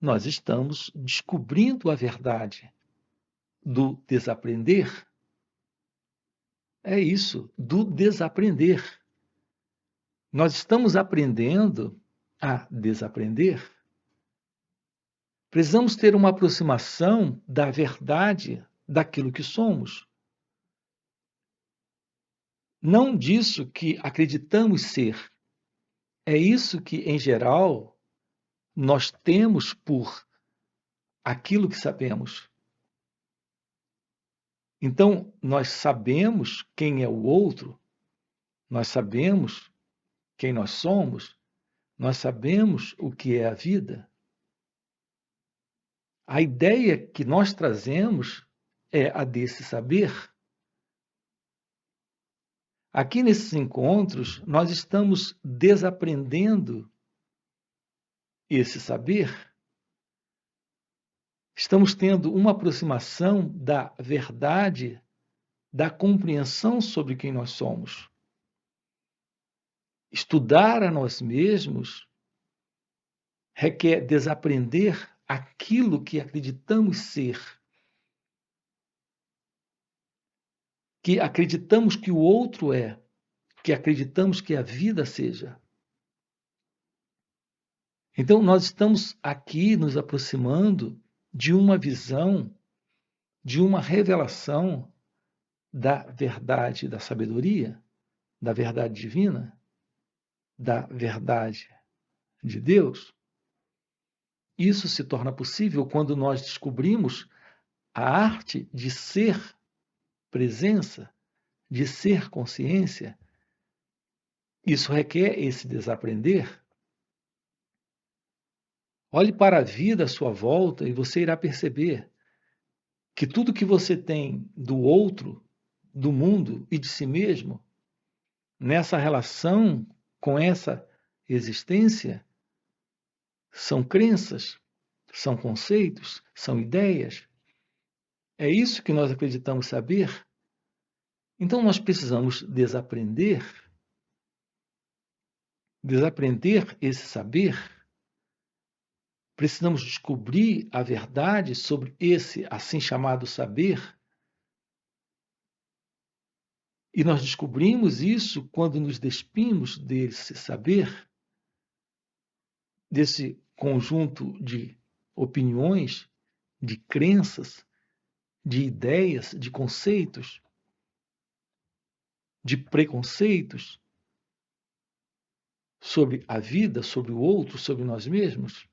nós estamos descobrindo a verdade do desaprender. É isso, do desaprender. Nós estamos aprendendo a desaprender. Precisamos ter uma aproximação da verdade daquilo que somos. Não disso que acreditamos ser. É isso que, em geral, nós temos por aquilo que sabemos. Então, nós sabemos quem é o outro, nós sabemos quem nós somos, nós sabemos o que é a vida. A ideia que nós trazemos é a desse saber. Aqui nesses encontros, nós estamos desaprendendo esse saber. Estamos tendo uma aproximação da verdade, da compreensão sobre quem nós somos. Estudar a nós mesmos requer desaprender aquilo que acreditamos ser, que acreditamos que o outro é, que acreditamos que a vida seja. Então, nós estamos aqui nos aproximando de uma visão, de uma revelação da verdade da sabedoria, da verdade divina, da verdade de Deus. Isso se torna possível quando nós descobrimos a arte de ser presença, de ser consciência. Isso requer esse desaprender. Olhe para a vida à sua volta e você irá perceber que tudo que você tem do outro, do mundo e de si mesmo, nessa relação com essa existência, são crenças, são conceitos, são ideias. É isso que nós acreditamos saber. Então nós precisamos desaprender esse saber. Precisamos descobrir a verdade sobre esse assim chamado saber. E nós descobrimos isso quando nos despimos desse saber, desse conjunto de opiniões, de crenças, de ideias, de conceitos, de preconceitos sobre a vida, sobre o outro, sobre nós mesmos.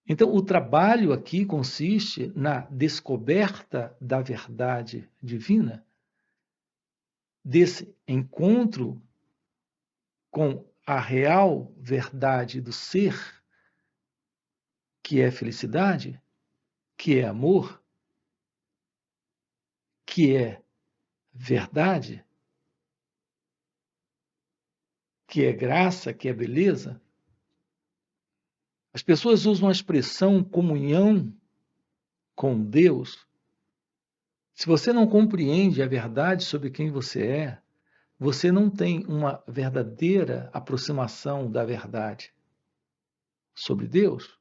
Então, o trabalho aqui consiste na descoberta da verdade divina, desse encontro com a real verdade do ser, que é felicidade, que é amor, que é verdade, que é graça, que é beleza. As pessoas usam a expressão comunhão com Deus. Se você não compreende a verdade sobre quem você não tem uma verdadeira aproximação da verdade sobre Deus.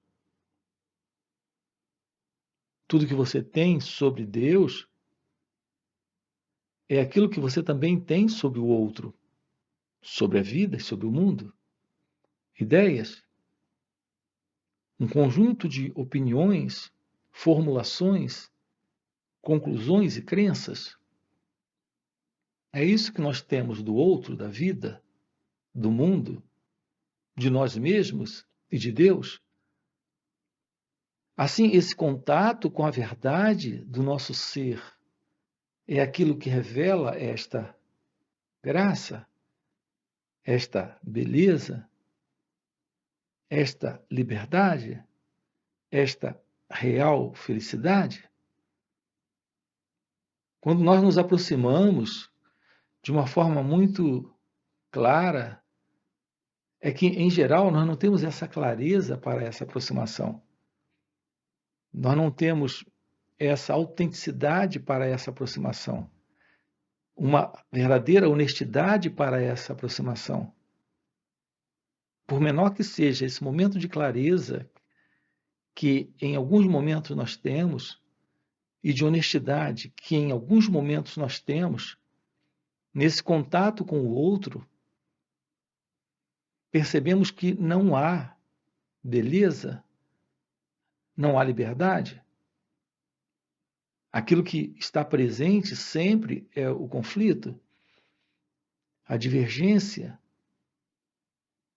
Tudo que você tem sobre Deus é aquilo que você também tem sobre o outro, sobre a vida, sobre o mundo. Ideias, um conjunto de opiniões, formulações, conclusões e crenças. É isso que nós temos do outro, da vida, do mundo, de nós mesmos e de Deus. Assim, esse contato com a verdade do nosso ser é aquilo que revela esta graça, esta beleza, esta liberdade, esta real felicidade. Quando nós nos aproximamos de uma forma muito clara, é que, em geral, nós não temos essa clareza para essa aproximação. Nós não temos essa autenticidade para essa aproximação, uma verdadeira honestidade para essa aproximação. Por menor que seja esse momento de clareza que em alguns momentos nós temos e de honestidade que em alguns momentos nós temos, nesse contato com o outro, percebemos que não há beleza, não há liberdade. Aquilo que está presente sempre é o conflito, a divergência,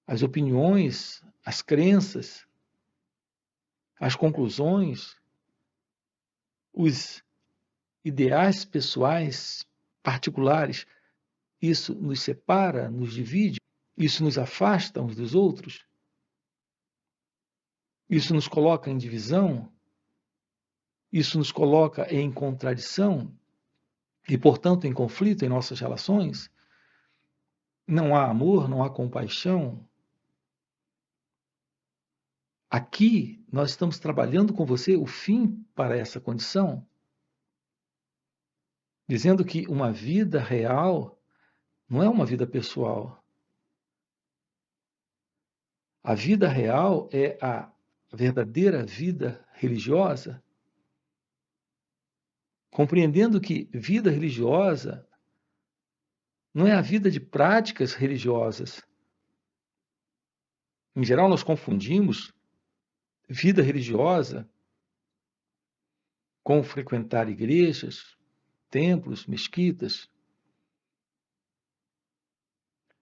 as opiniões, as crenças, as conclusões, os ideais pessoais particulares. Isso nos separa, nos divide, isso nos afasta uns dos outros, isso nos coloca em divisão, isso nos coloca em contradição e, portanto, em conflito em nossas relações. Não há amor, não há compaixão. Aqui nós estamos trabalhando com você o fim para essa condição, dizendo que uma vida real não é uma vida pessoal. A vida real é a verdadeira vida religiosa, compreendendo que vida religiosa não é a vida de práticas religiosas. Em geral, nós confundimos vida religiosa com frequentar igrejas, templos, mesquitas,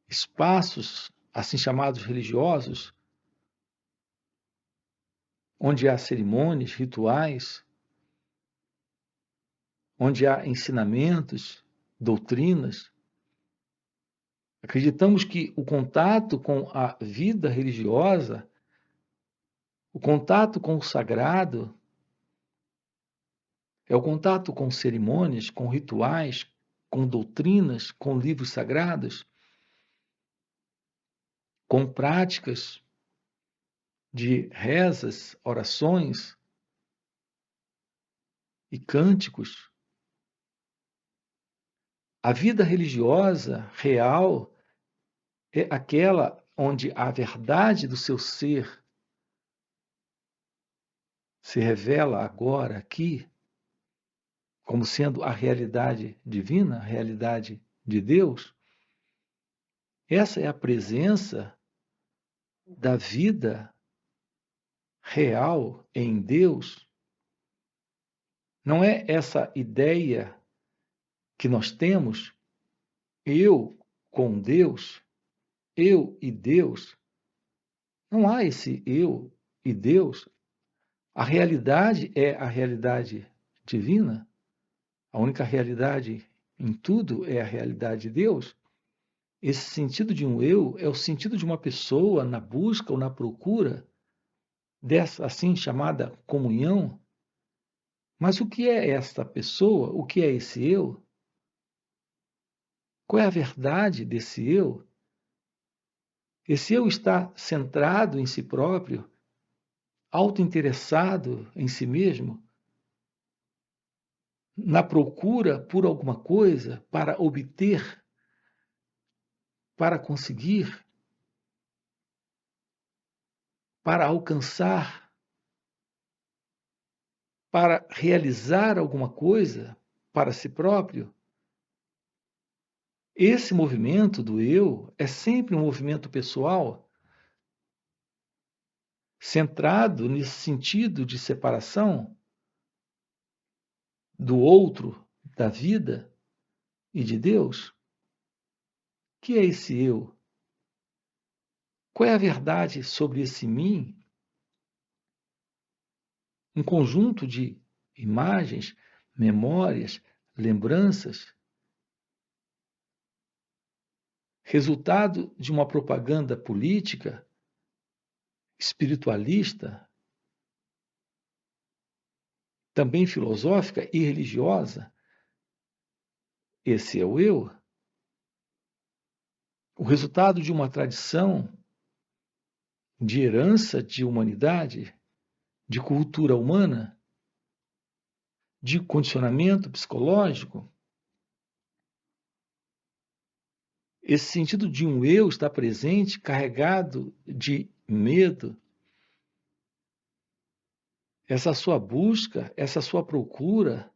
espaços assim chamados religiosos, onde há cerimônias, rituais, onde há ensinamentos, doutrinas. Acreditamos que o contato com a vida religiosa, o contato com o sagrado, é o contato com cerimônias, com rituais, com doutrinas, com livros sagrados, com práticas de rezas, orações e cânticos. A vida religiosa real é aquela onde a verdade do seu ser se revela agora, aqui, como sendo a realidade divina, a realidade de Deus. Essa é a presença da vida real em Deus. Não é essa ideia que nós temos, eu com Deus, eu e Deus. Não há esse eu e Deus. A realidade é a realidade divina. A única realidade em tudo é a realidade de Deus. Esse sentido de um eu é o sentido de uma pessoa na busca ou na procura dessa assim chamada comunhão. Mas o que é esta pessoa? O que é esse eu? Qual é a verdade desse eu? Esse eu está centrado em si próprio, autointeressado em si mesmo, na procura por alguma coisa para obter, para conseguir, para alcançar, para realizar alguma coisa para si próprio. Esse movimento do eu é sempre um movimento pessoal, centrado nesse sentido de separação do outro, da vida e de Deus. O que é esse eu? Qual é a verdade sobre esse mim? Um conjunto de imagens, memórias, lembranças, resultado de uma propaganda política, espiritualista, também filosófica e religiosa. Esse é o eu. O resultado de uma tradição de herança de humanidade, de cultura humana, de condicionamento psicológico. Esse sentido de um eu está presente, carregado de medo, essa sua busca, essa sua procura,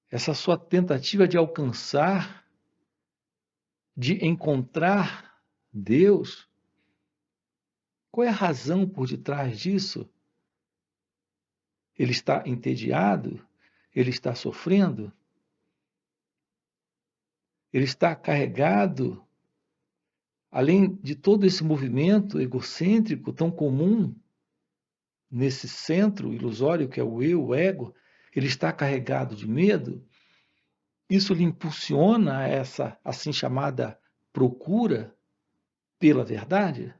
essa sua tentativa de alcançar, de encontrar Deus, qual é a razão por detrás disso? Ele está entediado? Ele está sofrendo? Ele está carregado, além de todo esse movimento egocêntrico tão comum nesse centro ilusório que é o eu, o ego, ele está carregado de medo? Isso lhe impulsiona a essa assim chamada procura pela verdade?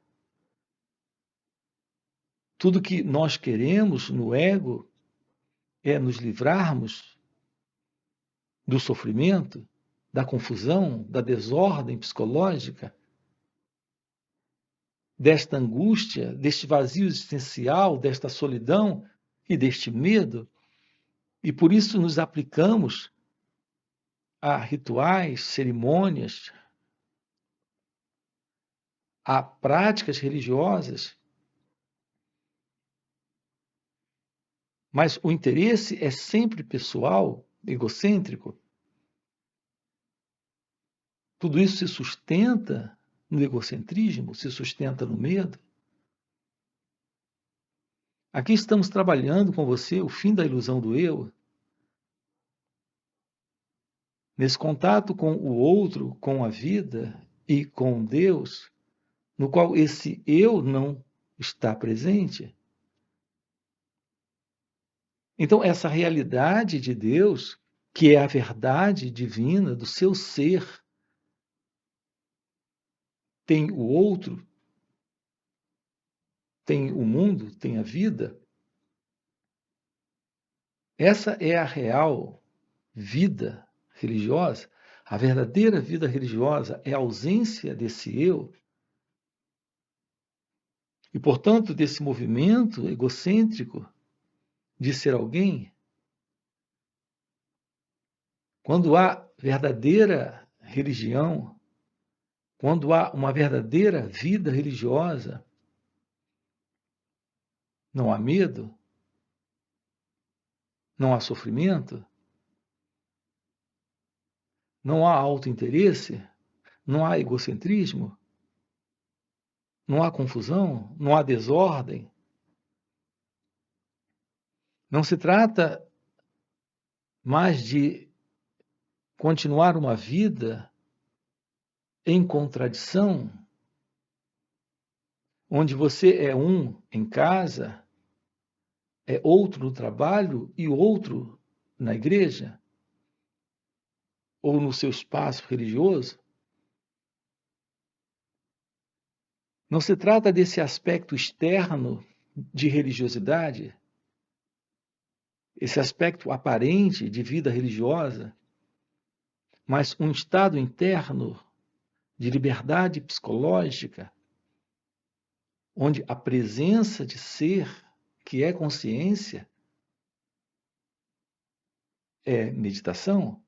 Tudo que nós queremos no ego é nos livrarmos do sofrimento, da confusão, da desordem psicológica, desta angústia, deste vazio existencial, desta solidão e deste medo, e por isso nos aplicamos a rituais, cerimônias, a práticas religiosas, mas o interesse é sempre pessoal, egocêntrico. Tudo isso se sustenta no egocentrismo, se sustenta no medo. Aqui estamos trabalhando com você o fim da ilusão do eu, nesse contato com o outro, com a vida e com Deus, no qual esse eu não está presente. Então, essa realidade de Deus, que é a verdade divina do seu ser, tem o outro, tem o mundo, tem a vida. Essa é a real vida religiosa. A verdadeira vida religiosa é a ausência desse eu e, portanto, desse movimento egocêntrico de ser alguém. Quando há verdadeira religião, quando há uma verdadeira vida religiosa, não há medo, não há sofrimento, não há autointeresse, não há egocentrismo, não há confusão, não há desordem. Não se trata mais de continuar uma vida em contradição, onde você é um em casa, é outro no trabalho e outro na igreja, ou no seu espaço religioso. Não se trata desse aspecto externo de religiosidade, esse aspecto aparente de vida religiosa, mas um estado interno de liberdade psicológica, onde a presença de ser, que é consciência, é meditação.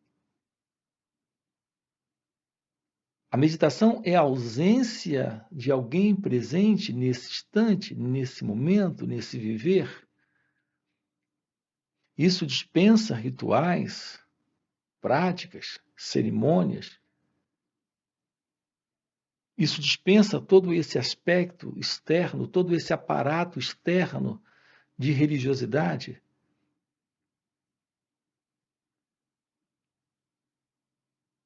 A meditação é a ausência de alguém presente nesse instante, nesse momento, nesse viver. Isso dispensa rituais, práticas, cerimônias. Isso dispensa todo esse aspecto externo, todo esse aparato externo de religiosidade.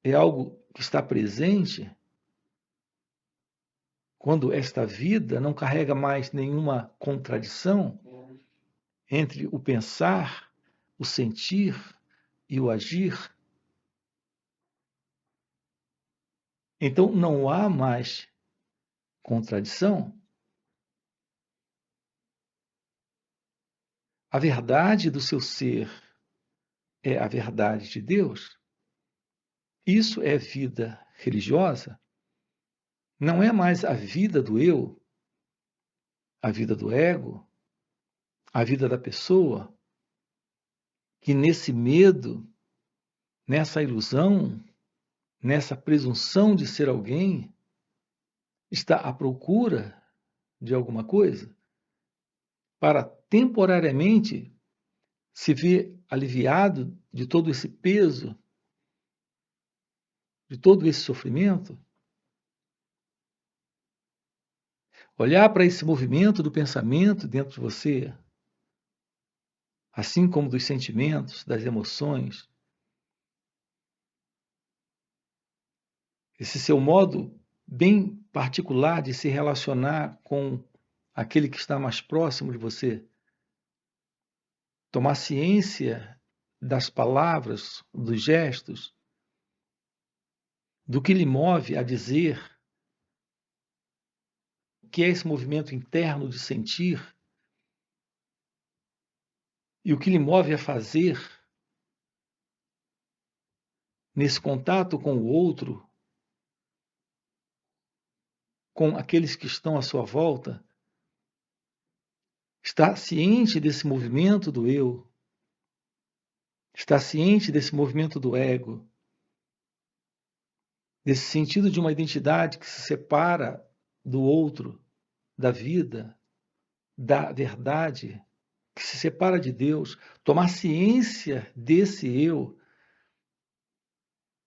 É algo que está presente quando esta vida não carrega mais nenhuma contradição entre o pensar, o sentir e o agir. Então não há mais contradição. A verdade do seu ser é a verdade de Deus. Isso é vida religiosa. Não é mais a vida do eu, a vida do ego, a vida da pessoa, que nesse medo, nessa ilusão, nessa presunção de ser alguém, está à procura de alguma coisa para temporariamente se vê aliviado de todo esse peso, de todo esse sofrimento. Olhar para esse movimento do pensamento dentro de você, assim como dos sentimentos, das emoções, esse seu modo bem particular de se relacionar com aquele que está mais próximo de você. Tomar ciência das palavras, dos gestos, do que lhe move a dizer, que é esse movimento interno de sentir, e o que lhe move a fazer nesse contato com o outro, com aqueles que estão à sua volta, está ciente desse movimento do eu, está ciente desse movimento do ego, desse sentido de uma identidade que se separa do outro, da vida, da verdade, que se separa de Deus, tomar ciência desse eu,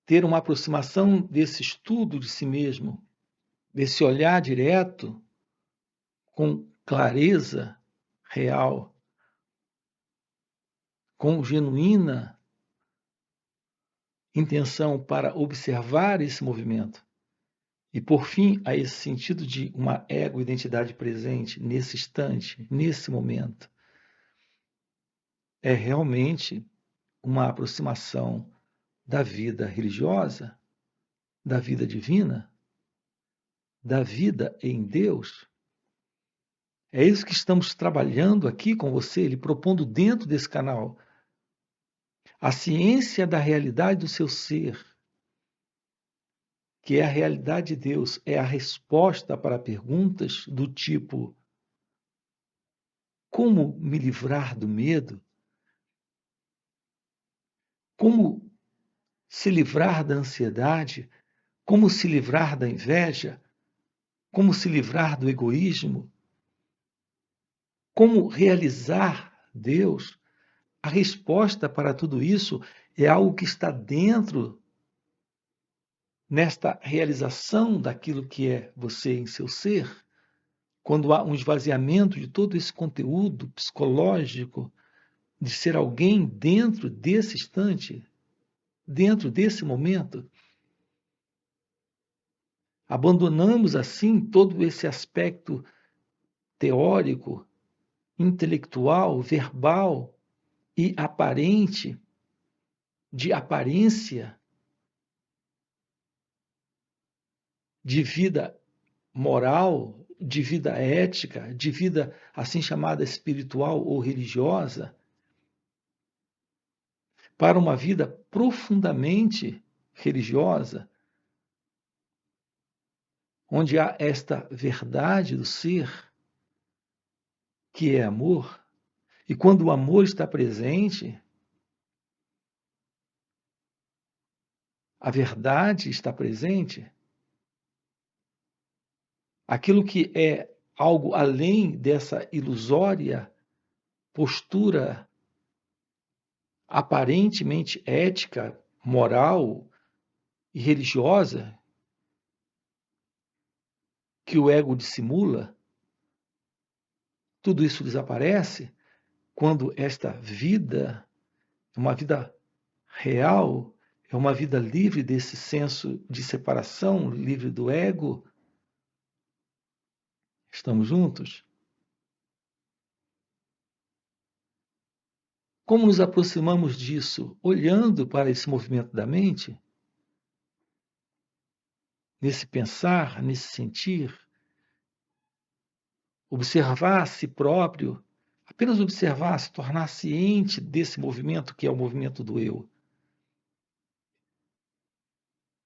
ter uma aproximação desse estudo de si mesmo, desse olhar direto, com clareza real, com genuína intenção para observar esse movimento. E, por fim, a esse sentido de uma ego-identidade presente nesse instante, nesse momento. É realmente uma aproximação da vida religiosa, da vida divina, da vida em Deus. É isso que estamos trabalhando aqui com você, lhe propondo dentro desse canal. A ciência da realidade do seu ser, que é a realidade de Deus, é a resposta para perguntas do tipo: como me livrar do medo? Como se livrar da ansiedade? Como se livrar da inveja? Como se livrar do egoísmo? Como realizar Deus? A resposta para tudo isso é algo que está dentro, nesta realização daquilo que é você em seu ser. Quando há um esvaziamento de todo esse conteúdo psicológico, de ser alguém dentro desse instante, dentro desse momento, abandonamos assim todo esse aspecto teórico, intelectual, verbal e aparente, de aparência, de vida moral, de vida ética, de vida assim chamada espiritual ou religiosa, para uma vida profundamente religiosa, onde há esta verdade do ser, que é amor, e quando o amor está presente, a verdade está presente, aquilo que é algo além dessa ilusória postura aparentemente ética, moral e religiosa que o ego dissimula, tudo isso desaparece quando esta vida é uma vida real, é uma vida livre desse senso de separação, livre do ego. Estamos juntos? Como nos aproximamos disso? Olhando para esse movimento da mente, nesse pensar, nesse sentir, observar a si próprio, apenas observar, se tornar ciente desse movimento que é o movimento do eu.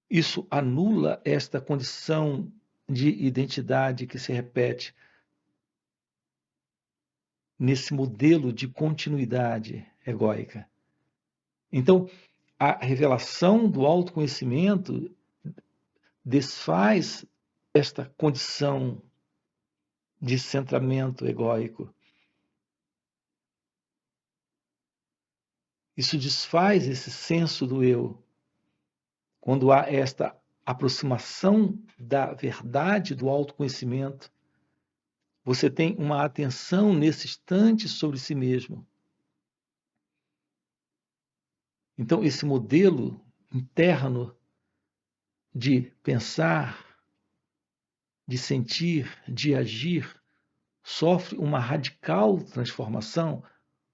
Isso anula esta condição de identidade que se repete nesse modelo de continuidade egóica. Então, a revelação do autoconhecimento desfaz esta condição de centramento egóico Isso desfaz esse senso do eu. Quando há esta aproximação da verdade, do autoconhecimento, você tem uma atenção nesse instante sobre si mesmo. Então, esse modelo interno de pensar, de sentir, de agir, sofre uma radical transformação,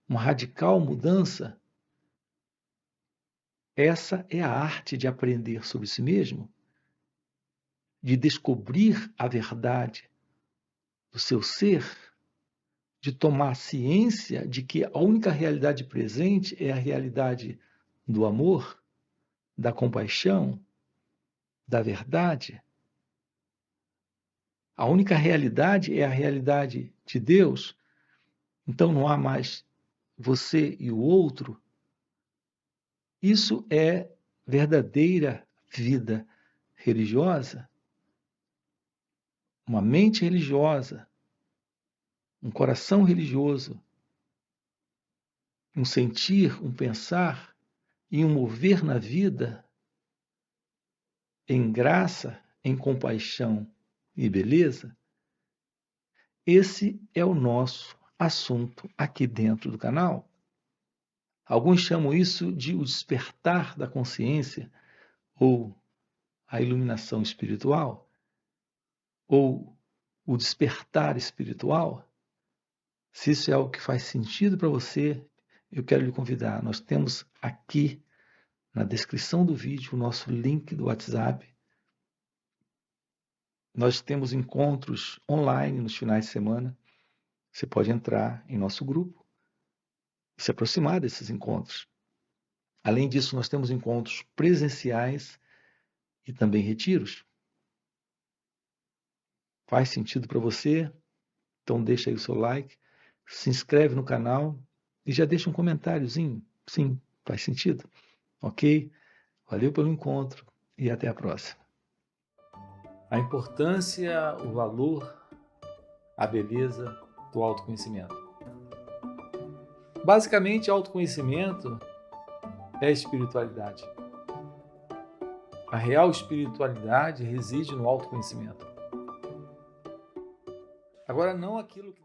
uma radical mudança. Essa é a arte de aprender sobre si mesmo, de descobrir a verdade do seu ser, de tomar ciência de que a única realidade presente é a realidade do amor, da compaixão, da verdade. A única realidade é a realidade de Deus. Então não há mais você e o outro. Isso é verdadeira vida religiosa, uma mente religiosa, um coração religioso, um sentir, um pensar e um mover na vida em graça, em compaixão e beleza. Esse é o nosso assunto aqui dentro do canal. Alguns chamam isso de o despertar da consciência, ou a iluminação espiritual, ou o despertar espiritual. Se isso é algo que faz sentido para você, eu quero lhe convidar. Nós temos aqui na descrição do vídeo o nosso link do WhatsApp. Nós temos encontros online nos finais de semana. Você pode entrar em nosso grupo e se aproximar desses encontros. Além disso, nós temos encontros presenciais e também retiros. Faz sentido para você? Então deixa aí o seu like, se inscreve no canal e já deixa um comentáriozinho. Sim, faz sentido. Ok? Valeu pelo encontro e até a próxima. A importância, o valor, a beleza do autoconhecimento. Basicamente, autoconhecimento é espiritualidade. A real espiritualidade reside no autoconhecimento. Agora, não aquilo que